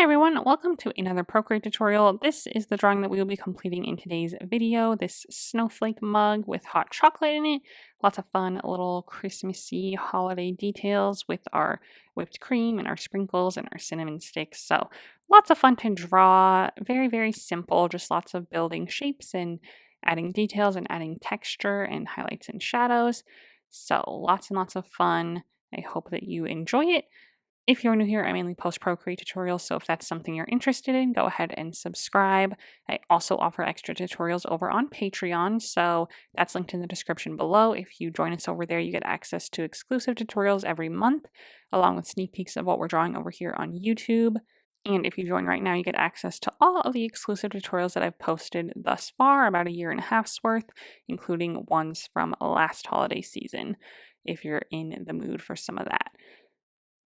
everyone, welcome to another Procreate tutorial. This is the drawing that we will be completing in today's video, this snowflake mug with hot chocolate in it. Lots of fun little Christmassy holiday details with our whipped cream and our sprinkles and our cinnamon sticks. So lots of fun to draw, very simple, just lots of building shapes and adding details and adding texture and highlights and shadows. So lots and lots of fun. I hope that you enjoy it. If you're new here, I mainly post Procreate tutorials, so if that's something you're interested in, go ahead and subscribe. I also offer extra tutorials over on Patreon, so that's linked in the description below. If you join us over there, you get access to exclusive tutorials every month, along with sneak peeks of what we're drawing over here on YouTube. And if you join right now, you get access to all of the exclusive tutorials that I've posted thus far, about a year and a half's worth, including ones from last holiday season, if you're in the mood for some of that.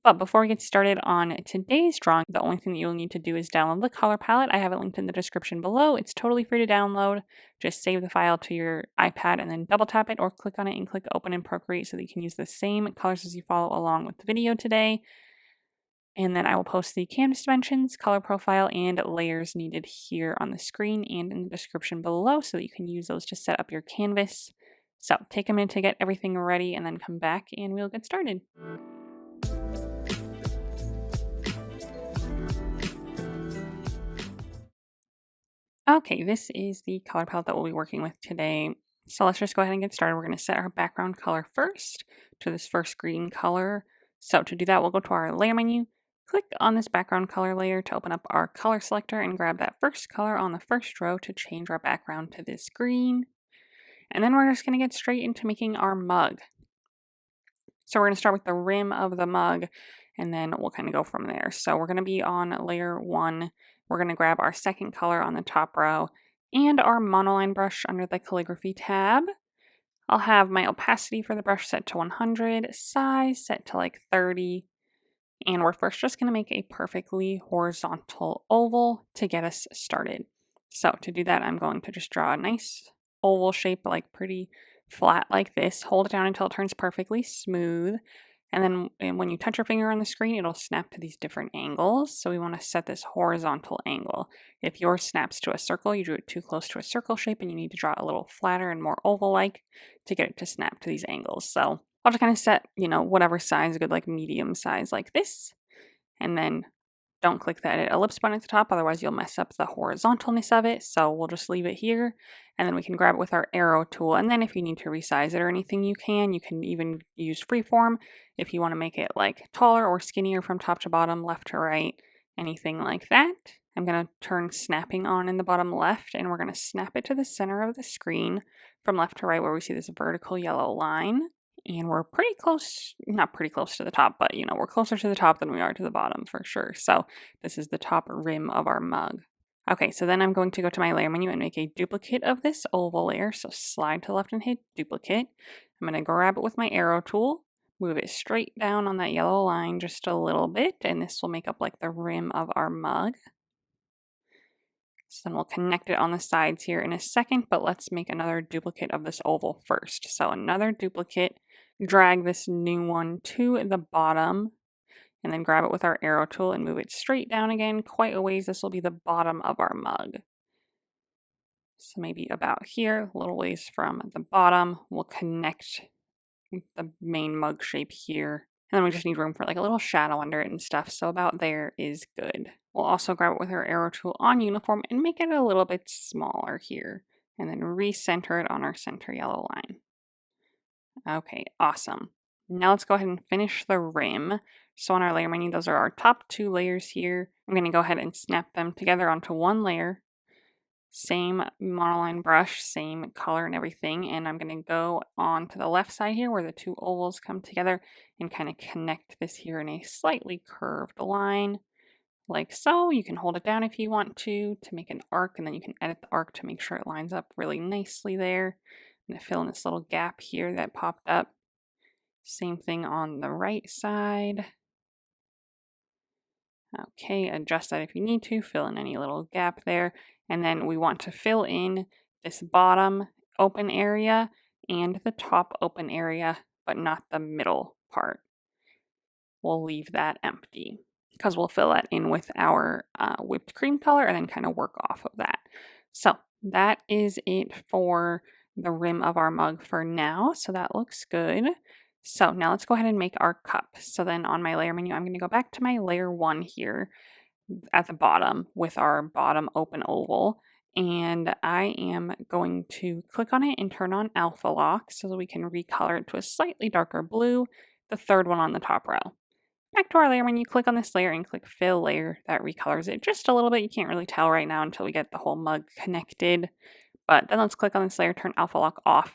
But before we get started on today's drawing, the only thing that you'll need to do is download the color palette. I have it linked in the description below. It's totally free to download. Just save the file to your iPad and then double tap it or click on it and click open in Procreate so that you can use the same colors as you follow along with the video today. And then I will post the canvas dimensions, color profile, and layers needed here on the screen and in the description below so that you can use those to set up your canvas. So take a minute to get everything ready and then come back and we'll get started. Okay, this is the color palette that we'll be working with today. So let's just go ahead and get started. We're going to set our background color first to this first green color. So to do that, we'll go to our layer menu, click on this background color layer to open up our color selector and grab that first color on the first row to change our background to this green. And then we're just going to get straight into making our mug. So we're going to start with the rim of the mug and then we'll kind of go from there. So we're going to be on layer 1. We're going to grab our second color on the top row and our monoline brush under the calligraphy tab. I'll have my opacity for the brush set to 100, size set to like 30, and we're first just going to make a perfectly horizontal oval to get us started. So to do that, I'm going to just draw a nice oval shape, like pretty flat like this. Hold it down until it turns perfectly smooth. And then when you touch your finger on the screen, it'll snap to these different angles. So we want to set this horizontal angle. If yours snaps to a circle, you drew it too close to a circle shape and you need to draw it a little flatter and more oval-like to get it to snap to these angles. So I'll just kind of set, whatever size, a good like medium size like this. And then don't click the edit ellipse button at the top, otherwise you'll mess up the horizontalness of it. So we'll just leave it here and then we can grab it with our arrow tool. And then if you need to resize it or anything, you can even use freeform if you want to make it like taller or skinnier from top to bottom, left to right, anything like that. I'm going to turn snapping on in the bottom left and we're going to snap it to the center of the screen from left to right where we see this vertical yellow line. And we're pretty close, not pretty close to the top, but we're closer to the top than we are to the bottom for sure. So this is the top rim of our mug. Okay, so then I'm going to go to my layer menu and make a duplicate of this oval layer. So slide to the left and hit duplicate. I'm going to grab it with my arrow tool, move it straight down on that yellow line just a little bit, and this will make up like the rim of our mug. So then we'll connect it on the sides here in a second, but let's make another duplicate of this oval first. So another duplicate, drag this new one to the bottom, and then grab it with our arrow tool and move it straight down again quite a ways. This will be the bottom of our mug. So maybe about here, a little ways from the bottom, we'll connect the main mug shape here. And then we just need room for like a little shadow under it and stuff. So about there is good. We'll also grab it with our arrow tool on uniform and make it a little bit smaller here. And then recenter it on our center yellow line. Okay, awesome. Now let's go ahead and finish the rim. So on our layer menu, those are our top 2 layers here. I'm going to go ahead and snap them together onto one layer. Same monoline brush, same color and everything. And I'm going to go on to the left side here where the 2 ovals come together and kind of connect this here in a slightly curved line. Like so. You can hold it down if you want to make an arc, and then you can edit the arc to make sure it lines up really nicely there. I'm going to fill in this little gap here that popped up. Same thing on the right side. Okay, adjust that if you need to, fill in any little gap there. And then we want to fill in this bottom open area and the top open area, but not the middle part. We'll leave that empty. because we'll fill that in with our whipped cream color and then kind of work off of that. So that is it for the rim of our mug for now. So that looks good. So now let's go ahead and make our cup. So then on my layer menu, I'm going to go back to my layer 1 here at the bottom with our bottom open oval. And I am going to click on it and turn on alpha lock so that we can recolor it to a slightly darker blue, the third one on the top row. Back to our layer menu, click on this layer and click fill layer. That recolors it just a little bit. You can't really tell right now until we get the whole mug connected. But then let's click on this layer, turn alpha lock off.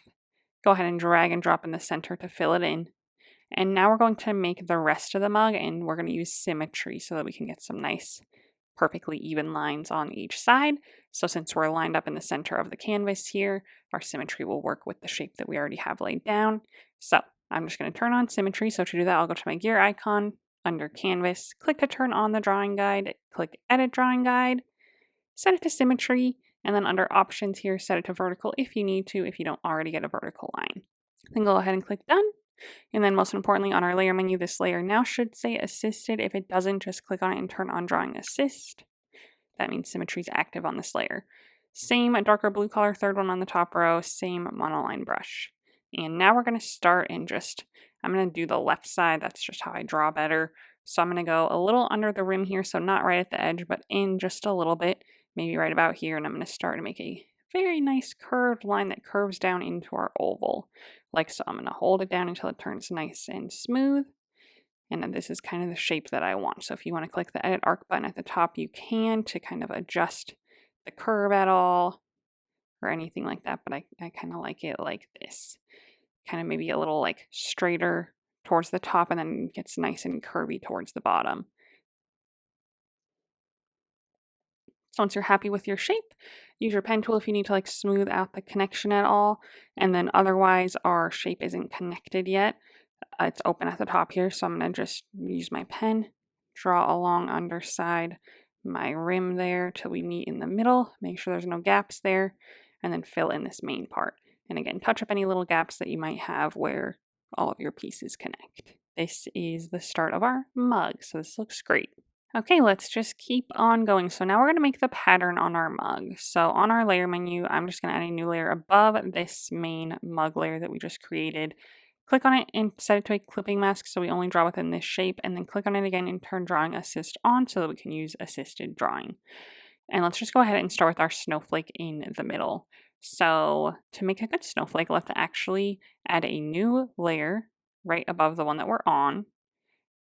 Go ahead and drag and drop in the center to fill it in. And now we're going to make the rest of the mug, and we're going to use symmetry so that we can get some nice, perfectly even lines on each side. So since we're lined up in the center of the canvas here, our symmetry will work with the shape that we already have laid down. So I'm just going to turn on symmetry. So to do that, I'll go to my gear icon, under canvas, click to turn on the drawing guide, click edit drawing guide, set it to symmetry, and then under options here, set it to vertical if you need to, if you don't already get a vertical line. Then go ahead and click done. And then most importantly on our layer menu, this layer now should say assisted. If it doesn't, just click on it and turn on drawing assist. That means symmetry is active on this layer. Same darker blue color, third one on the top row, same monoline brush. And now we're going to start and I'm going to do the left side. That's just how I draw better. So I'm going to go a little under the rim here. So not right at the edge, but in just a little bit, maybe right about here. And I'm going to start to make a very nice curved line that curves down into our oval. Like so. I'm going to hold it down until it turns nice and smooth. And then this is kind of the shape that I want. So if you want to click the edit arc button at the top, you can to kind of adjust the curve at all or anything like that. But I kind of like it like this. Kind of maybe a little like straighter towards the top and then gets nice and curvy towards the bottom. So once you're happy with your shape, use your pen tool if you need to like smooth out the connection at all. And then otherwise our shape isn't connected yet. It's open at the top here, so I'm going to just use my pen, draw along underside my rim there till we meet in the middle. Make sure there's no gaps there, and then fill in this main part. And again, touch up any little gaps that you might have where all of your pieces connect. This is the start of our mug, so this looks great. Okay, let's just keep on going. So now we're going to make the pattern on our mug. So on our layer menu, I'm just going to add a new layer above this main mug layer that we just created. Click on it and set it to a clipping mask so we only draw within this shape, and then click on it again and turn drawing assist on so that we can use assisted drawing. And let's just go ahead and start with our snowflake in the middle. So to make a good snowflake, let's actually add a new layer right above the one that we're on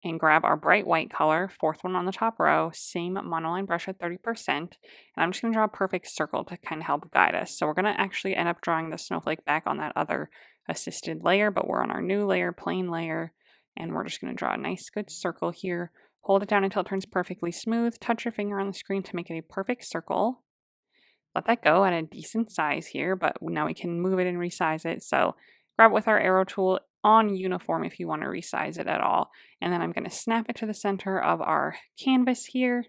and grab our bright white color, fourth one on the top row, same monoline brush at 30%. And I'm just going to draw a perfect circle to kind of help guide us. So we're going to actually end up drawing the snowflake back on that other assisted layer, but we're on our new layer, plain layer, and we're just going to draw a nice good circle here. Hold it down until it turns perfectly smooth. Touch your finger on the screen to make it a perfect circle. Let that go at a decent size here, but now we can move it and resize it. So grab it with our arrow tool on uniform if you want to resize it at all. And then I'm going to snap it to the center of our canvas here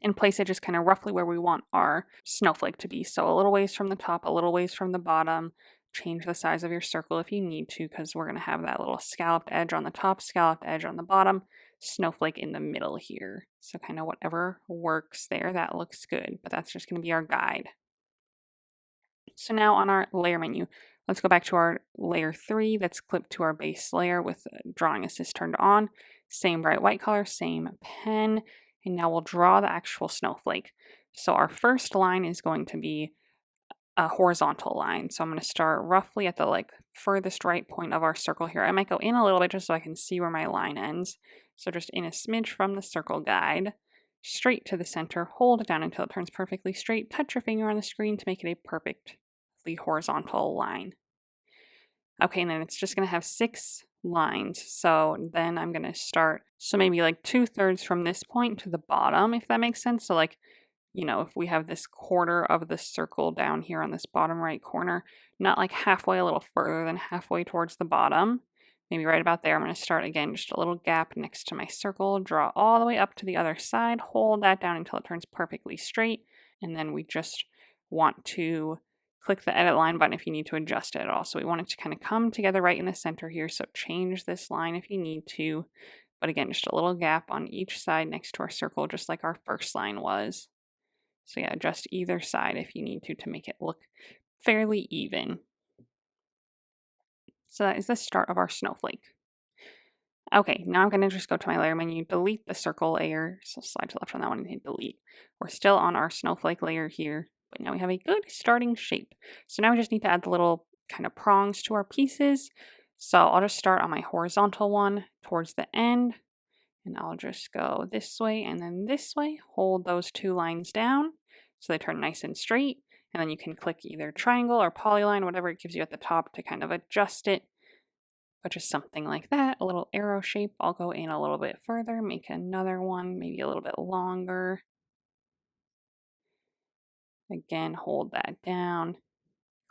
and place it just kind of roughly where we want our snowflake to be. So a little ways from the top, a little ways from the bottom. Change the size of your circle if you need to, because we're going to have that little scalloped edge on the top, scalloped edge on the bottom, snowflake in the middle here. So kind of whatever works there, that looks good, but that's just going to be our guide. So now on our layer menu, let's go back to our layer 3 that's clipped to our base layer with drawing assist turned on. Same bright white color, same pen, and now we'll draw the actual snowflake. So our first line is going to be a horizontal line. So I'm going to start roughly at the like furthest right point of our circle here. I might go in a little bit just so I can see where my line ends. So just in a smidge from the circle guide, straight to the center, hold it down until it turns perfectly straight. Touch your finger on the screen to make it a perfectly horizontal line. Okay, and then it's just going to have 6 lines. So then I'm going to start, so maybe like 2/3 from this point to the bottom, if that makes sense. So like, you know, if we have this quarter of the circle down here on this bottom right corner, not like halfway, a little further than halfway towards the bottom, maybe right about there, I'm going to start again, just a little gap next to my circle, draw all the way up to the other side, hold that down until it turns perfectly straight, and then we just want to click the edit line button if you need to adjust it at all. So we want it to kind of come together right in the center here, so change this line if you need to. But again, just a little gap on each side next to our circle, just like our first line was. So yeah, adjust either side if you need to make it look fairly even. So that is the start of our snowflake. Okay, now I'm going to just go to my layer menu, delete the circle layer. So slide to the left on that one and hit delete. We're still on our snowflake layer here, but now we have a good starting shape. So now we just need to add the little kind of prongs to our pieces. So I'll just start on my horizontal one towards the end, and I'll just go this way and then this way. Hold those two lines down so they turn nice and straight. And then you can click either triangle or polyline, whatever it gives you at the top to kind of adjust it. But just something like that, a little arrow shape. I'll go in a little bit further, make another one, maybe a little bit longer. Again, hold that down.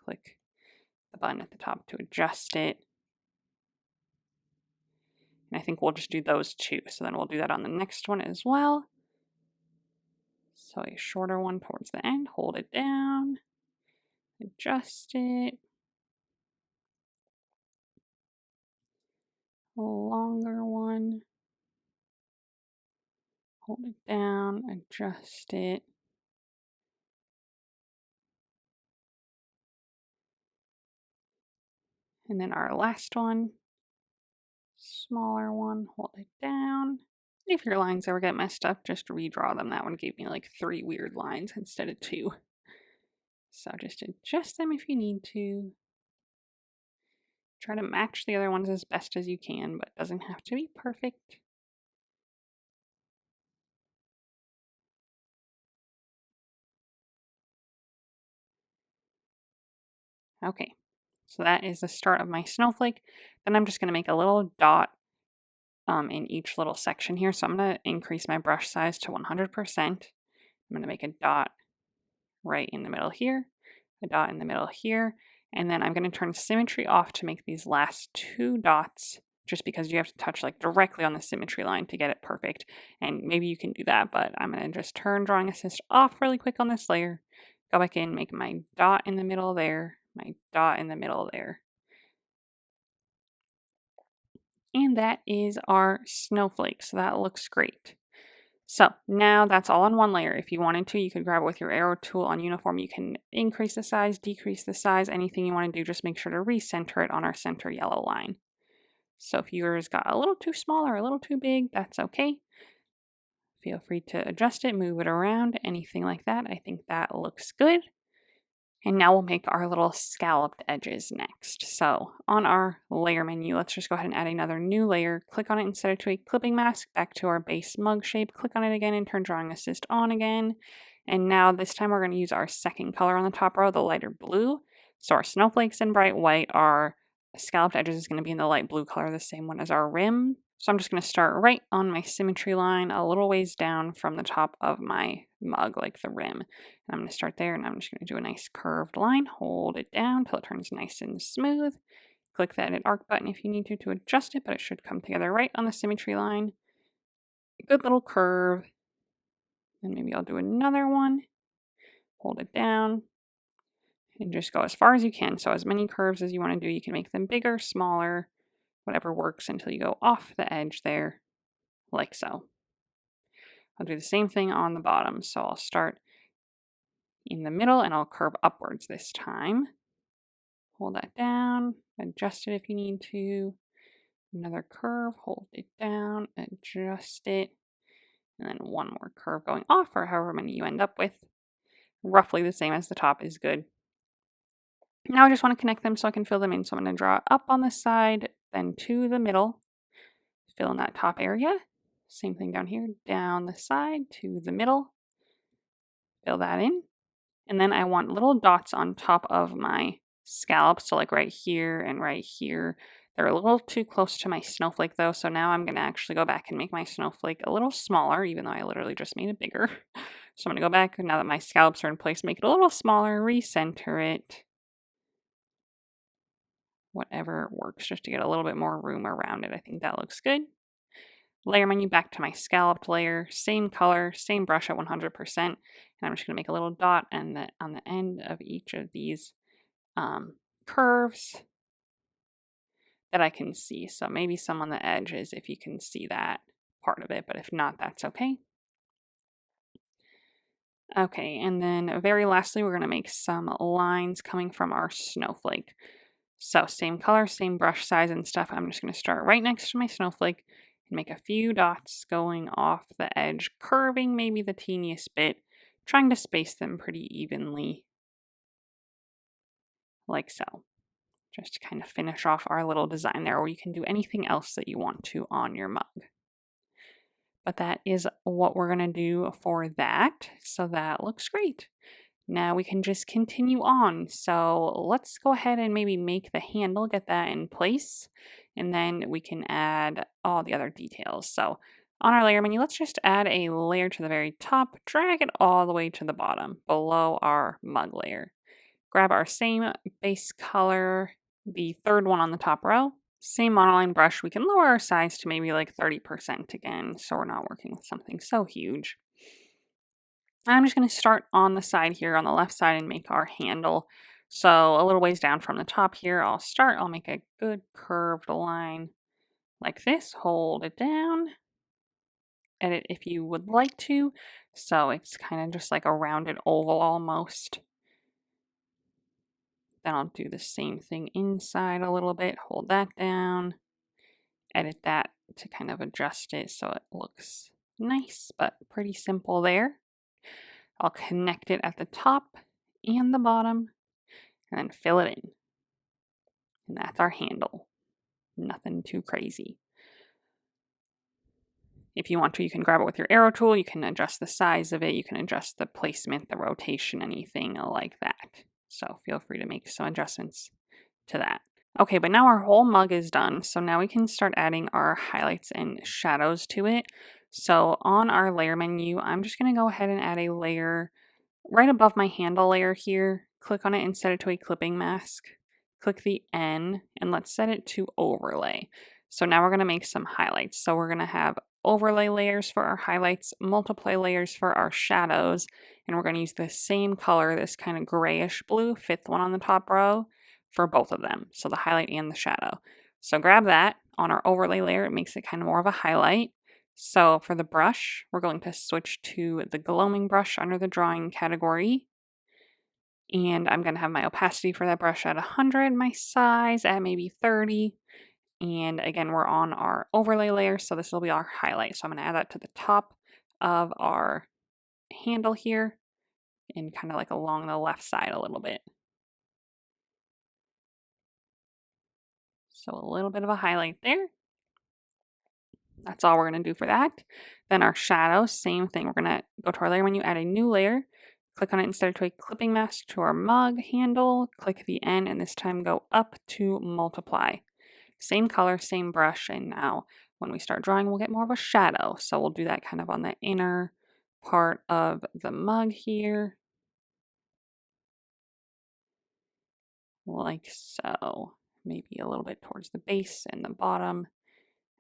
Click the button at the top to adjust it. And I think we'll just do those two. So then we'll do that on the next one as well. So a shorter one towards the end, hold it down, adjust it. A longer one, hold it down, adjust it. And then our last one, smaller one, hold it down. If your lines ever get messed up, just redraw them. That one gave me like 3 weird lines instead of 2. So just adjust them if you need to. Try to match the other ones as best as you can, but it doesn't have to be perfect. Okay, so that is the start of my snowflake. Then I'm just going to make a little dot in each little section here. So I'm going to increase my brush size to 100%. I'm going to make a dot right in the middle here, a dot in the middle here, and then I'm going to turn symmetry off to make these last 2 dots, just because you have to touch like directly on the symmetry line to get it perfect. And maybe you can do that, but I'm going to just turn drawing assist off really quick on this layer, go back in, make my dot in the middle there, my dot in the middle there. And that is our snowflake. So that looks great. So now that's all on one layer. If you wanted to, you could grab it with your arrow tool on uniform. You can increase the size, decrease the size, anything you want to do. Just make sure to recenter it on our center yellow line. So if yours got a little too small or a little too big, that's okay. Feel free to adjust it, move it around, anything like that. I think that looks good. And now we'll make our little scalloped edges next. So on our layer menu, let's just go ahead and add another new layer. Click on it and set it to a clipping mask, back to our base mug shape. Click on it again and turn drawing assist on again. And now this time we're going to use our second color on the top row, the lighter blue. So our snowflakes in bright white, our scalloped edges is going to be in the light blue color, the same one as our rim. So I'm just going to start right on my symmetry line, a little ways down from the top of my mug, like the rim. And I'm going to start there, and I'm just going to do a nice curved line, hold it down till it turns nice and smooth. Click the edit arc button if you need to adjust it, but it should come together right on the symmetry line. Good little curve. And maybe I'll do another one. Hold it down. And just go as far as you can. So as many curves as you want to do, you can make them bigger, smaller, whatever works until you go off the edge there, like so. I'll do the same thing on the bottom. So I'll start in the middle and I'll curve upwards this time. Hold that down, adjust it if you need to. Another curve, hold it down, adjust it. And then one more curve going off, or however many you end up with. Roughly the same as the top is good. Now I just want to connect them so I can fill them in. So I'm going to draw up on the side, then to the middle. Fill in that top area. Same thing down here, down the side to the middle. Fill that in. And then I want little dots on top of my scallop. So like right here and right here. They're a little too close to my snowflake though. So now I'm going to actually go back and make my snowflake a little smaller, even though I literally just made it bigger. So I'm going to go back, now that my scallops are in place, make it a little smaller, recenter it. Whatever works, just to get a little bit more room around it. I think that looks good. Layer menu, back to my scalloped layer, same color, same brush at 100%. And I'm just going to make a little dot on the end of each of these curves. that I can see. So maybe some on the edges if you can see that part of it, but if not, that's okay. Okay, and then very lastly, we're going to make some lines coming from our snowflake. So same color, same brush size and stuff. I'm just going to start right next to my snowflake and make a few dots going off the edge, curving maybe the teeniest bit, trying to space them pretty evenly, like so. Just to kind of finish off our little design there, or you can do anything else that you want to on your mug. But that is what we're going to do for that. So that looks great. Now we can just continue on. So let's go ahead and maybe make the handle, get that in place, and then we can add all the other details. So on our layer menu, let's just add a layer to the very top, drag it all the way to the bottom below our mug layer. Grab our same base color, the third one on the top row. Same monoline brush, we can lower our size to maybe like 30% again, so we're not working with something so huge. I'm just going to start on the side here on the left side and make our handle. So a little ways down from the top here, I'll make a good curved line like this, hold it down, edit if you would like to. So it's kind of just like a rounded oval almost. Then I'll do the same thing inside a little bit, hold that down, edit that to kind of adjust it so it looks nice, but pretty simple there. I'll connect it at the top and the bottom and then fill it in. And that's our handle. Nothing too crazy. If you want to, you can grab it with your arrow tool. You can adjust the size of it. You can adjust the placement, the rotation, anything like that. So feel free to make some adjustments to that. Okay, but now our whole mug is done. So now we can start adding our highlights and shadows to it. So on our layer menu, I'm just going to go ahead and add a layer right above my handle layer here. Click on it and set it to a clipping mask. Click the N and let's set it to overlay. So now we're going to make some highlights. So we're going to have overlay layers for our highlights, multiply layers for our shadows, and we're going to use the same color, this kind of grayish blue, fifth one on the top row, for both of them. So the highlight and the shadow. So grab that on our overlay layer. It makes it kind of more of a highlight. So for the brush, we're going to switch to the gloaming brush under the drawing category. And I'm going to have my opacity for that brush at 100, my size at maybe 30. And again, we're on our overlay layer, so this will be our highlight. So I'm going to add that to the top of our handle here and kind of like along the left side a little bit. So a little bit of a highlight there. That's all we're going to do for that. Then our shadow, same thing. We're going to go to our layer menu, add a new layer, click on it and set it to a clipping mask to our mug handle, click the N, and this time go up to multiply. Same color, same brush, and now when we start drawing, we'll get more of a shadow. So we'll do that kind of on the inner part of the mug here, like so. Maybe a little bit towards the base and the bottom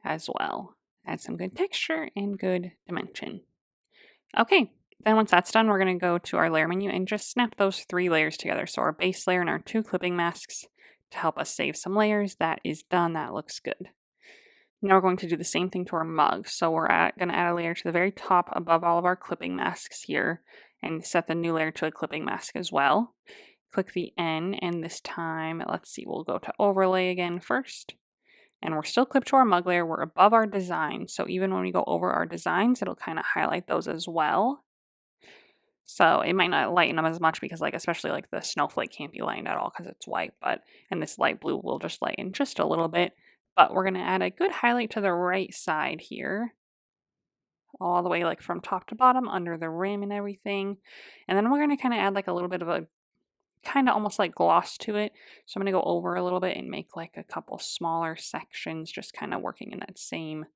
as well. Add some good texture and good dimension. Okay, then once that's done, we're going to go to our layer menu and just snap those three layers together. So our base layer and our two clipping masks to help us save some layers. That is done. That looks good. Now we're going to do the same thing to our mug. So we're going to add a layer to the very top above all of our clipping masks here and set the new layer to a clipping mask as well. Click the N, and this time, let's see, we'll go to overlay again first. And we're still clipped to our mug layer. We're above our design. So even when we go over our designs, it'll kind of highlight those as well. So it might not lighten them as much because especially the snowflake can't be lightened at all because it's white, and this light blue will just lighten just a little bit. But we're going to add a good highlight to the right side here, all the way from top to bottom under the rim and everything. And then we're going to kind of add a little bit of a kind of almost gloss to it. So I'm going to go over a little bit and make a couple smaller sections, just kind of working in that same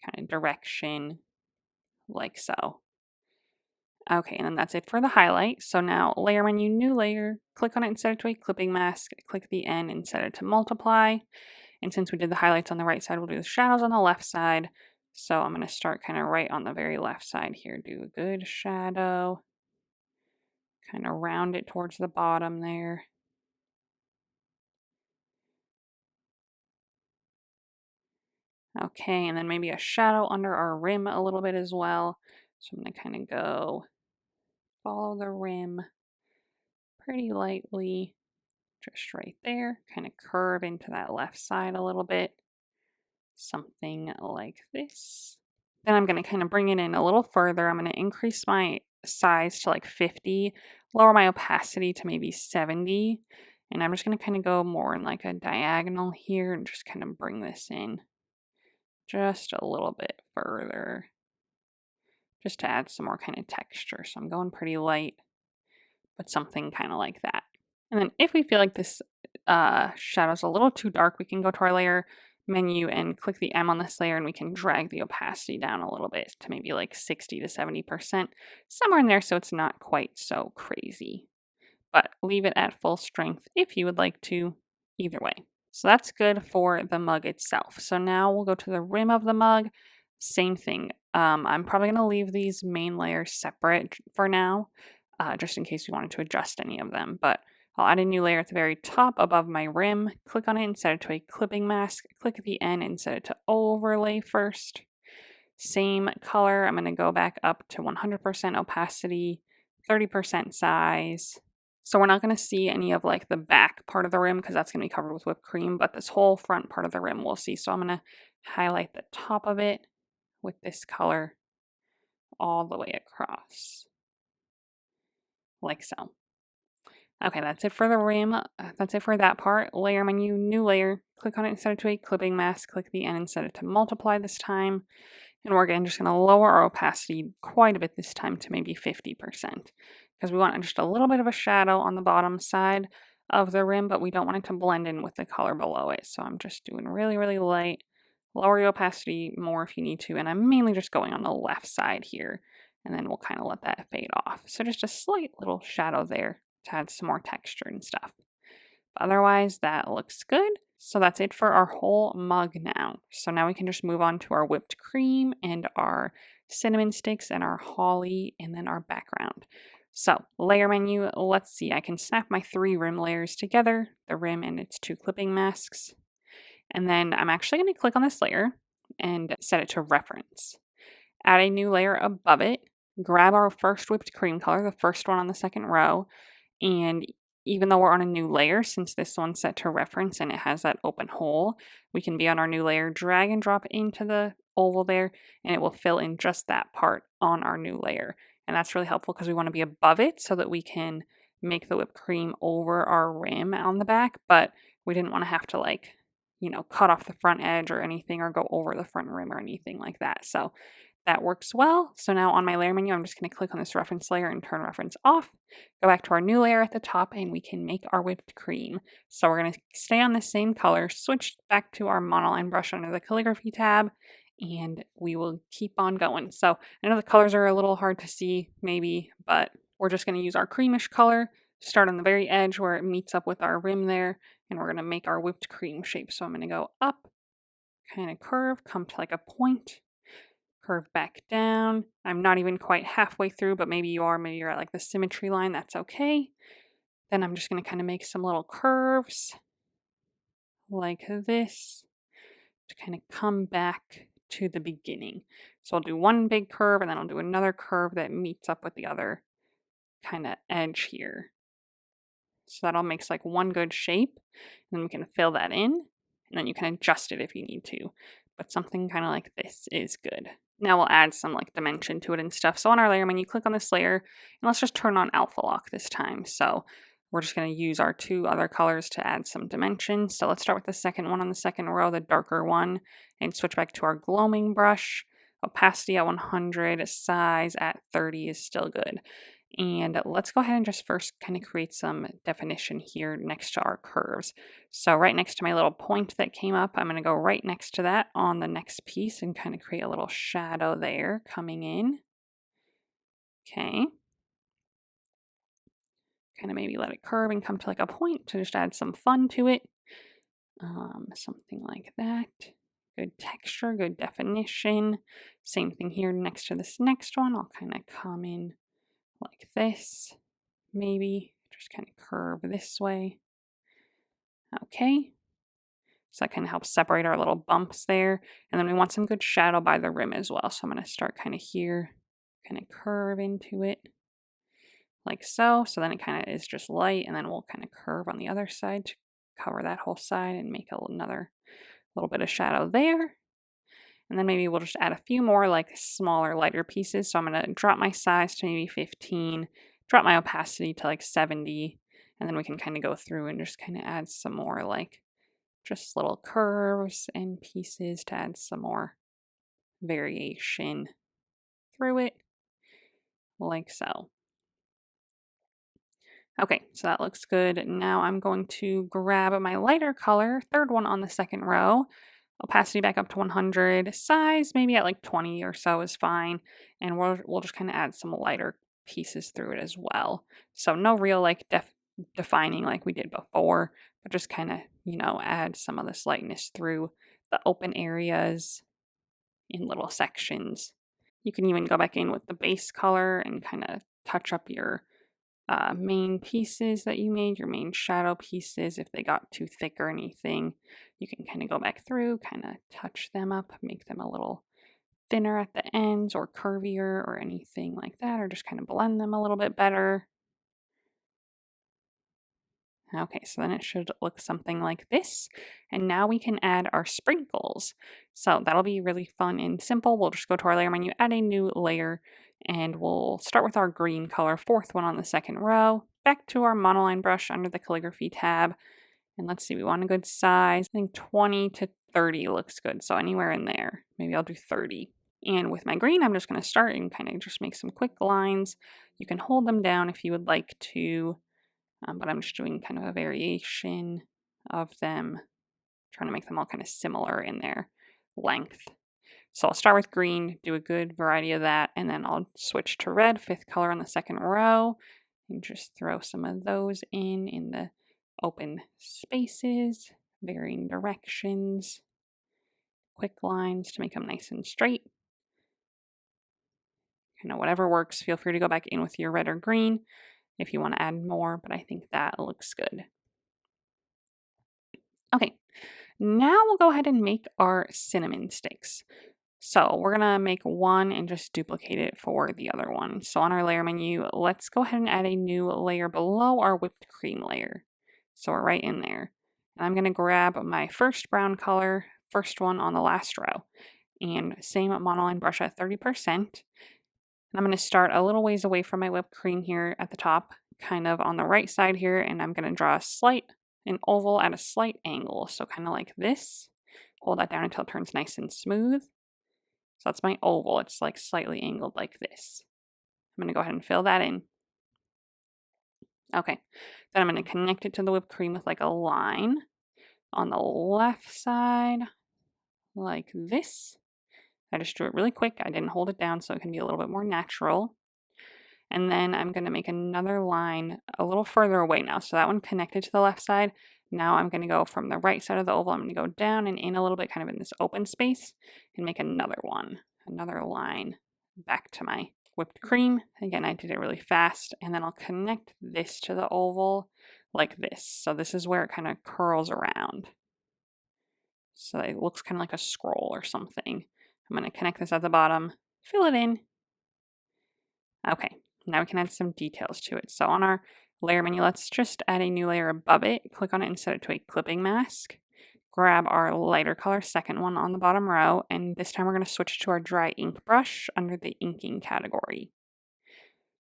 kind of direction, like so. Okay, and then that's it for the highlight. So now layer menu, new layer, click on it and set it to a clipping mask, click the N and set it to multiply. And since we did the highlights on the right side, we'll do the shadows on the left side. So I'm going to start kind of right on the very left side here. Do a good shadow. Kind of round it towards the bottom there. Okay, and then maybe a shadow under our rim a little bit as well. So I'm going to kind of go follow the rim pretty lightly, just right there, kind of curve into that left side a little bit, something like this. Then I'm going to kind of bring it in a little further. I'm going to increase my size to like 50, lower my opacity to maybe 70, and I'm just going to kind of go more in like a diagonal here and just kind of bring this in just a little bit further, just to add some more kind of texture. So I'm going pretty light, but something kind of like that. And then if we feel like this shadow's a little too dark, we can go to our layer menu and click the M on this layer, and we can drag the opacity down a little bit to maybe like 60 to 70%, somewhere in there, so it's not quite so crazy. But leave it at full strength if you would like to, either way. So that's good for the mug itself. So now we'll go to the rim of the mug. Same thing. I'm probably going to leave these main layers separate for now, just in case we wanted to adjust any of them. But I'll add a new layer at the very top above my rim, click on it and set it to a clipping mask, click at the end and set it to overlay first. Same color, I'm going to go back up to 100% opacity, 30% size. So we're not going to see any of like the back part of the rim because that's going to be covered with whipped cream, but this whole front part of the rim we'll see. So I'm going to highlight the top of it with this color all the way across, like so. Okay, that's it for the rim. That's it for that part. Layer menu, new layer. Click on it and set it to a clipping mask. Click the end and set it to multiply this time. And we're again just going to lower our opacity quite a bit this time to maybe 50% because we want just a little bit of a shadow on the bottom side of the rim, but we don't want it to blend in with the color below it. So I'm just doing really, really light. Lower your opacity more if you need to. And I'm mainly just going on the left side here. And then we'll kind of let that fade off. So just a slight little shadow there to add some more texture and stuff. But otherwise, that looks good. So that's it for our whole mug now. So now we can just move on to our whipped cream and our cinnamon sticks and our holly and then our background. So layer menu, let's see, I can snap my 3 rim layers together, the rim and its 2 clipping masks. And then I'm actually going to click on this layer and set it to reference. Add a new layer above it, grab our first whipped cream color, the first one on the second row, and even though we're on a new layer, since this one's set to reference and it has that open hole, we can be on our new layer, drag and drop into the oval there, and it will fill in just that part on our new layer. And that's really helpful because we want to be above it so that we can make the whipped cream over our rim on the back, but we didn't want to have to like, cut off the front edge or anything or go over the front rim or anything like that. So that works well. So now on my layer menu, I'm just going to click on this reference layer and turn reference off. Go back to our new layer at the top and we can make our whipped cream. So we're going to stay on the same color, switch back to our monoline brush under the calligraphy tab, and we will keep on going. So I know the colors are a little hard to see maybe, but we're just going to use our creamish color, start on the very edge where it meets up with our rim there, and we're going to make our whipped cream shape. So I'm going to go up, kind of curve, come to like a point, curve back down. I'm not even quite halfway through, but maybe you are. Maybe you're at like the symmetry line. That's okay. Then I'm just going to kind of make some little curves like this to kind of come back to the beginning. So I'll do one big curve and then I'll do another curve that meets up with the other kind of edge here. So that all makes like one good shape. And then we can fill that in and then you can adjust it if you need to. But something kind of like this is good. Now we'll add some like dimension to it and stuff. So on our layer menu, click on this layer and let's just turn on alpha lock this time. So we're just going to use our 2 other colors to add some dimension. So let's start with the second one on the second row, the darker one, and switch back to our gloaming brush. Opacity at 100, size at 30 is still good. And let's go ahead and just first kind of create some definition here next to our curves. So right next to my little point that came up, I'm going to go right next to that on the next piece and kind of create a little shadow there coming in. Okay. Kind of maybe let it curve and come to like a point to just add some fun to it. Something like that. Good texture, good definition. Same thing here next to this next one. I'll kind of come in like this, maybe just kind of curve this way. Okay, So that kind of helps separate our little bumps there. And then we want some good shadow by the rim as well. So I'm going to start kind of here, kind of curve into it like so. So then it kind of is just light, and then we'll kind of curve on the other side to cover that whole side and make another little bit of shadow there. And then maybe we'll just add a few more like smaller, lighter pieces. So I'm going to drop my size to maybe 15, drop my opacity to like 70, and then we can kind of go through and just kind of add some more like just little curves and pieces to add some more variation through it, like so. Okay, so that looks good. Now I'm going to grab my lighter color, third one on the second row, opacity back up to 100, size maybe at like 20 or so is fine, and we'll just kind of add some lighter pieces through it as well. So no real like defining like we did before, but just kind of, add some of this lightness through the open areas in little sections. You can even go back in with the base color and kind of touch up your main pieces that you made, your main shadow pieces. If they got too thick or anything, you can kind of go back through, kind of touch them up, make them a little thinner at the ends or curvier or anything like that, or just kind of blend them a little bit better. Okay, so then it should look something like this. And now we can add our sprinkles. So that'll be really fun and simple. We'll just go to our layer menu, add a new layer, and we'll start with our green color, fourth one on the second row. Back to our monoline brush under the calligraphy tab. And let's see, we want a good size. I think 20 to 30 looks good. So anywhere in there. Maybe I'll do 30. And with my green, I'm just going to start and kind of just make some quick lines. You can hold them down if you would like to. But I'm just doing kind of a variation of them, trying to make them all kind of similar in their length. So I'll start with green, do a good variety of that, and then I'll switch to red, fifth color on the second row, and just throw some of those in the open spaces, varying directions, quick lines to make them nice and straight. Whatever works, feel free to go back in with your red or green if you want to add more, but I think that looks good. Okay, now we'll go ahead and make our cinnamon sticks. So we're gonna make one and just duplicate it for the other one. So on our layer menu, let's go ahead and add a new layer below our whipped cream layer. So we're right in there. And I'm gonna grab my first brown color, first one on the last row, and same monoline brush at 30%. And I'm gonna start a little ways away from my whipped cream here at the top, kind of on the right side here, and I'm gonna draw an oval at a slight angle. So kind of like this. Hold that down until it turns nice and smooth. So that's my oval. It's like slightly angled like this. I'm going to go ahead and fill that in. Okay. Then I'm going to connect it to the whipped cream with like a line on the left side like this. I just drew it really quick. I didn't hold it down so it can be a little bit more natural. And then I'm going to make another line a little further away now. So that one connected to the left side. Now I'm going to go from the right side of the oval. I'm going to go down and in a little bit, kind of in this open space, and make another one, another line back to my whipped cream. Again, I did it really fast. And then I'll connect this to the oval like this. So this is where it kind of curls around. So it looks kind of like a scroll or something. I'm going to connect this at the bottom, fill it in. Okay. Now we can add some details to it. So on our layer menu, let's just add a new layer above it. Click on it and set it to a clipping mask. Grab our lighter color, second one on the bottom row, and this time we're going to switch to our dry ink brush under the inking category.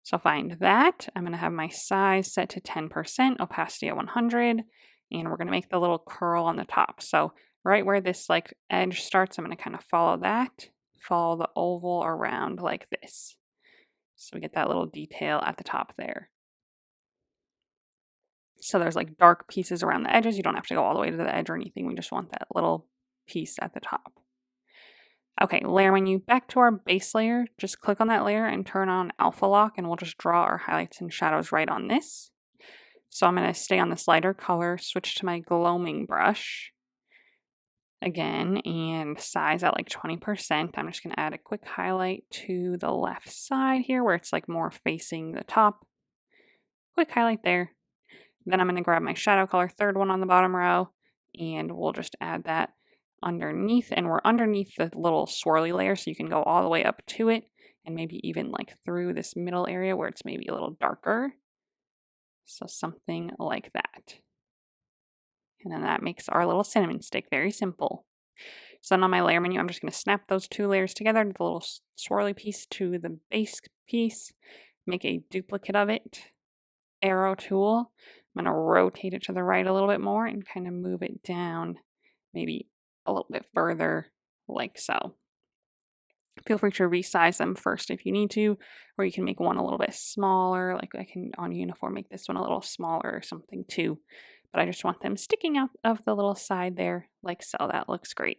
So find that. I'm going to have my size set to 10%, opacity at 100, and we're going to make the little curl on the top. So right where this like edge starts, I'm going to kind of follow the oval around like this. So we get that little detail at the top there. So there's like dark pieces around the edges. You don't have to go all the way to the edge or anything. We just want that little piece at the top. Okay, layer menu, back to our base layer. Just click on that layer and turn on alpha lock, and we'll just draw our highlights and shadows right on this. So I'm going to stay on this lighter color, switch to my gloaming brush again, and size at like 20%. I'm just going to add a quick highlight to the left side here where it's like more facing the top. Quick highlight there. Then I'm going to grab my shadow color, third one on the bottom row, and we'll just add that underneath, and we're underneath the little swirly layer, so you can go all the way up to it and maybe even like through this middle area where it's maybe a little darker. So something like that. And then that makes our little cinnamon stick very simple. So then on my layer menu, I'm just going to snap those two layers together, the little swirly piece to the base piece, make a duplicate of it, arrow tool. I'm going to rotate it to the right a little bit more and kind of move it down maybe a little bit further, like so. Feel free to resize them first if you need to, or you can make one a little bit smaller. Like I can on uniform make this one a little smaller or something too. But I just want them sticking out of the little side there, like so. That looks great.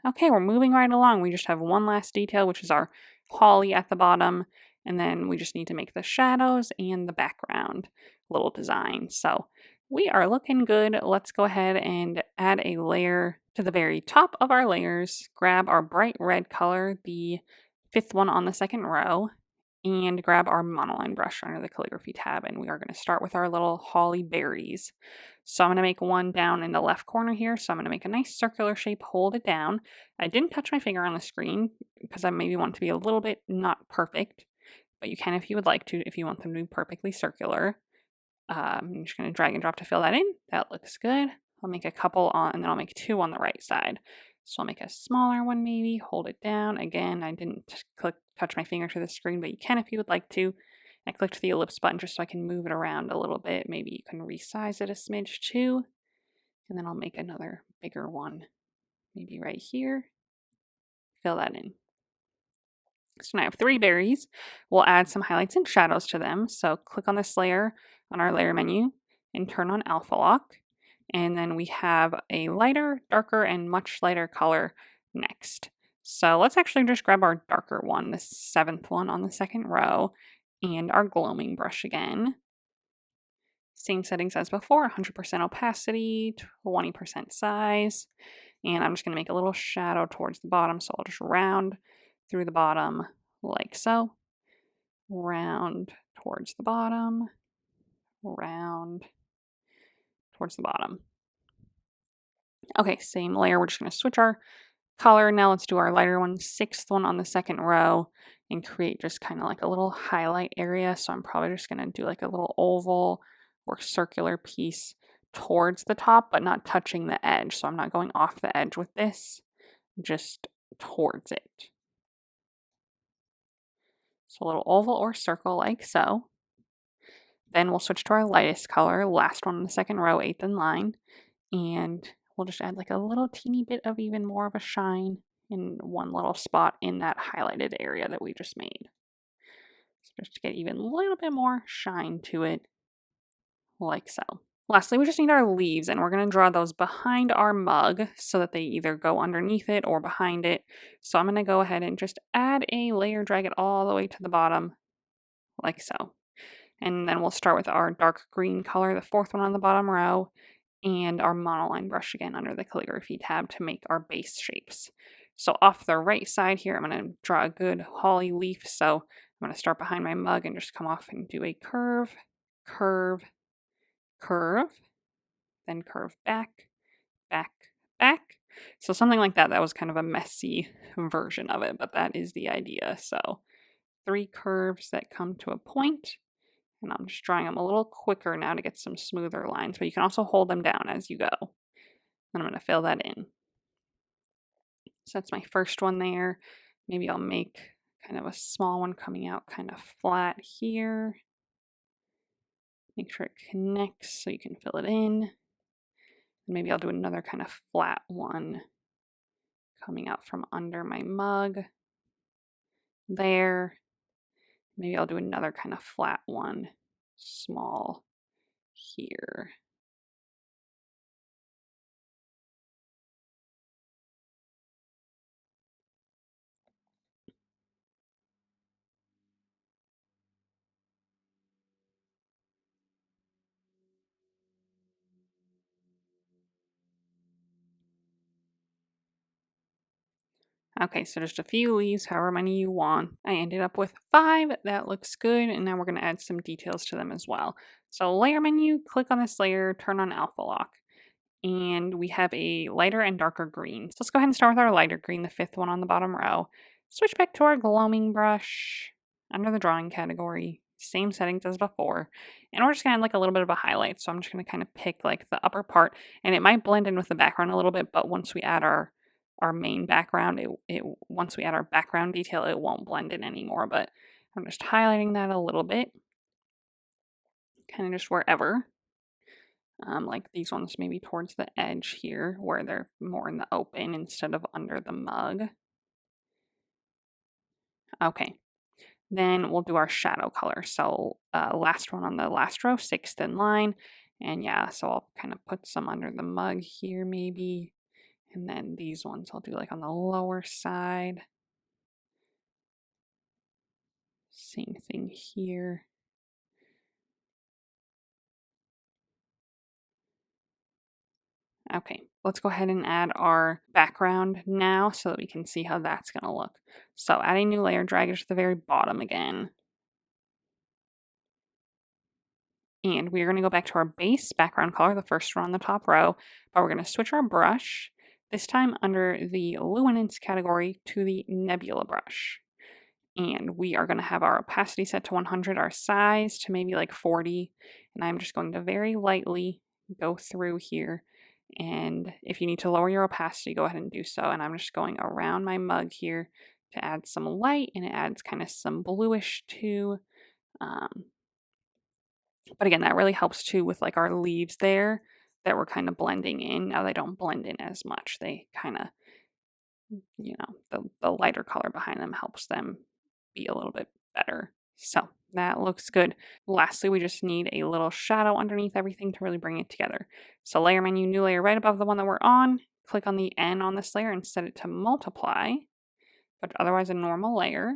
Okay, we're moving right along. We just have one last detail, which is our holly at the bottom. And then we just need to make the shadows and the background little design. So we are looking good. Let's go ahead and add a layer to the very top of our layers. Grab our bright red color, the fifth one on the second row, and grab our monoline brush under the calligraphy tab. And we are going to start with our little holly berries. So I'm going to make one down in the left corner here. So I'm going to make a nice circular shape, hold it down. I didn't touch my finger on the screen because I maybe want it to be a little bit not perfect, but you can if you would like to, if you want them to be perfectly circular. I'm just going to drag and drop to fill that in. That looks good. I'll make a couple on, and then I'll make two on the right side. So I'll make a smaller one maybe, hold it down. Again, I didn't touch my finger to the screen, but you can if you would like to. I clicked the ellipse button just so I can move it around a little bit. Maybe you can resize it a smidge too. And then I'll make another bigger one, maybe right here. Fill that in. So now I have three berries. We'll add some highlights and shadows to them. So click on this layer on our layer menu and turn on alpha lock. And then we have a lighter, darker, and much lighter color next. So let's actually just grab our darker one, the seventh one on the second row, and our gloaming brush again. Same settings as before, 100% opacity, 20% size. And I'm just going to make a little shadow towards the bottom. So I'll just round through the bottom like so. Round towards the bottom. Round towards the bottom. Okay, same layer. We're just going to switch our color. Now let's do our lighter one, sixth one on the second row, and create just kind of like a little highlight area. So I'm probably just going to do like a little oval or circular piece towards the top, but not touching the edge. So I'm not going off the edge with this, just towards it. So a little oval or circle like so. Then we'll switch to our lightest color, last one in the second row, eighth in line, and we'll just add like a little teeny bit of even more of a shine in one little spot in that highlighted area that we just made. So just to get even a little bit more shine to it, like so. Lastly, we just need our leaves, and we're going to draw those behind our mug so that they either go underneath it or behind it. So I'm going to go ahead and just add a layer, drag it all the way to the bottom, like so. And then we'll start with our dark green color, the fourth one on the bottom row, and our monoline brush again under the calligraphy tab to make our base shapes. So off the right side here, I'm going to draw a good holly leaf. So I'm going to start behind my mug and just come off and do a curve, curve, curve, then curve back, back, back. So something like that. That was kind of a messy version of it, but that is the idea. So 3 curves that come to a point. And I'm just drawing them a little quicker now to get some smoother lines, but you can also hold them down as you go. And I'm going to fill that in. So that's my first one there. Maybe I'll make kind of a small one coming out kind of flat here. Make sure it connects so you can fill it in. And maybe I'll do another kind of flat one coming out from under my mug there. Maybe I'll do another kind of flat one, small here. Okay, so just a few leaves, however many you want. I ended up with 5. That looks good. And now we're going to add some details to them as well. So layer menu, click on this layer, turn on alpha lock. And we have a lighter and darker green. So let's go ahead and start with our lighter green, the fifth one on the bottom row. Switch back to our gloaming brush under the drawing category, same settings as before. And we're just gonna add like a little bit of a highlight. So I'm just gonna kind of pick like the upper part, and it might blend in with the background a little bit, but once we add our main background, once we add our background detail, it won't blend in anymore. But I'm just highlighting that a little bit, kind of just wherever. Like these ones maybe towards the edge here where they're more in the open instead of under the mug. Okay, then we'll do our shadow color. So last one on the last row, sixth in line. And yeah, so I'll kind of put some under the mug here maybe. And then these ones I'll do like on the lower side. Same thing here. Okay, let's go ahead and add our background now so that we can see how that's going to look. So add a new layer, drag it to the very bottom again. And we're going to go back to our base background color, the first one on the top row, but we're going to switch our brush, this time under the luminance category to the nebula brush. And we are going to have our opacity set to 100, our size to maybe like 40. And I'm just going to very lightly go through here. And if you need to lower your opacity, go ahead and do so. And I'm just going around my mug here to add some light, and it adds kind of some bluish too. But again, that really helps too with like our leaves there that we're kind of blending in. Now they don't blend in as much. They kind of, the lighter color behind them helps them be a little bit better. So that looks good. Lastly, we just need a little shadow underneath everything to really bring it together. So layer menu, new layer right above the one that we're on. Click on the N on this layer and set it to multiply, but otherwise a normal layer.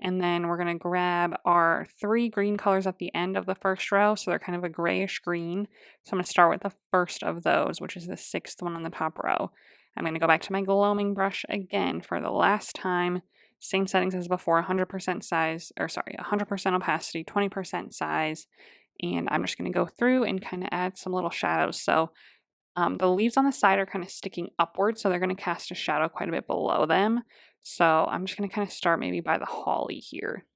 And then we're going to grab our 3 green colors at the end of the first row. So they're kind of a grayish green. So I'm going to start with the first of those, which is the 6th one on the top row. I'm going to go back to my gloaming brush again for the last time. Same settings as before, 100% size, 100% opacity, 20% size. And I'm just going to go through and kind of add some little shadows. So the leaves on the side are kind of sticking upwards, so they're going to cast a shadow quite a bit below them. So I'm just going to kind of start maybe by the holly here.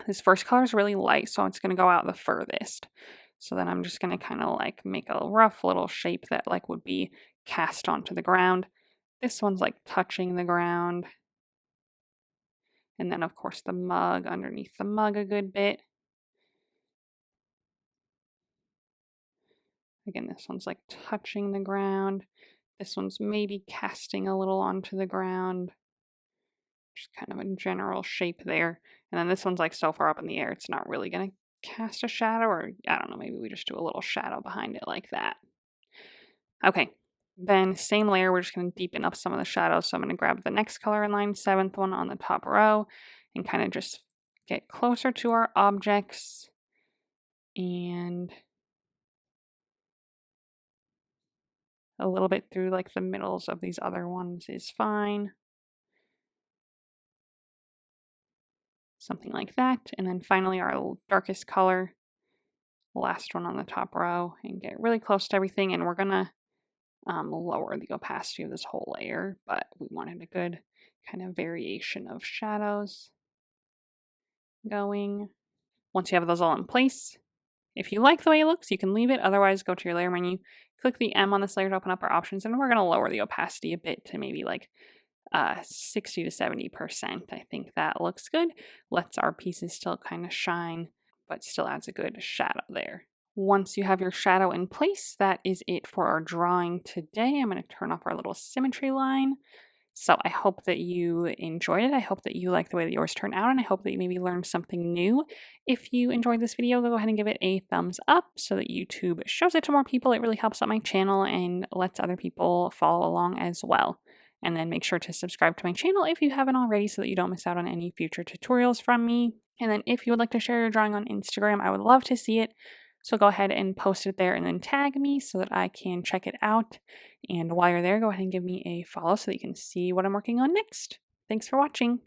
This first color is really light, so it's going to go out the furthest. So then I'm just going to kind of like make a rough little shape that like would be cast onto the ground. This one's like touching the ground. And then of course the mug, underneath the mug a good bit. Again, this one's like touching the ground. This one's maybe casting a little onto the ground. Just kind of a general shape there. And then this one's like so far up in the air, it's not really going to cast a shadow, or I don't know, maybe we just do a little shadow behind it like that. Okay, then same layer, we're just going to deepen up some of the shadows. So I'm going to grab the next color in line, 7th one on the top row, and kind of just get closer to our objects. And a little bit through like the middles of these other ones is fine. Something like that. And then finally our darkest color, last one on the top row, and get really close to everything. And we're gonna lower the opacity of this whole layer, but we wanted a good kind of variation of shadows going. Once you have those all in place, if you like the way it looks, you can leave it. Otherwise, go to your layer menu, click the M on this layer to open up our options, and we're going to lower the opacity a bit to maybe like 60 to 70%. I think that looks good. Lets our pieces still kind of shine, but still adds a good shadow there. Once you have your shadow in place, that is it for our drawing today. I'm going to turn off our little symmetry line. So I hope that you enjoyed it. I hope that you like the way that yours turned out, and I hope that you maybe learned something new. If you enjoyed this video, go ahead and give it a thumbs up so that YouTube shows it to more people. It really helps out my channel and lets other people follow along as well. And then make sure to subscribe to my channel if you haven't already so that you don't miss out on any future tutorials from me. And then if you would like to share your drawing on Instagram, I would love to see it. So go ahead and post it there and then tag me so that I can check it out. And while you're there, go ahead and give me a follow so that you can see what I'm working on next. Thanks for watching.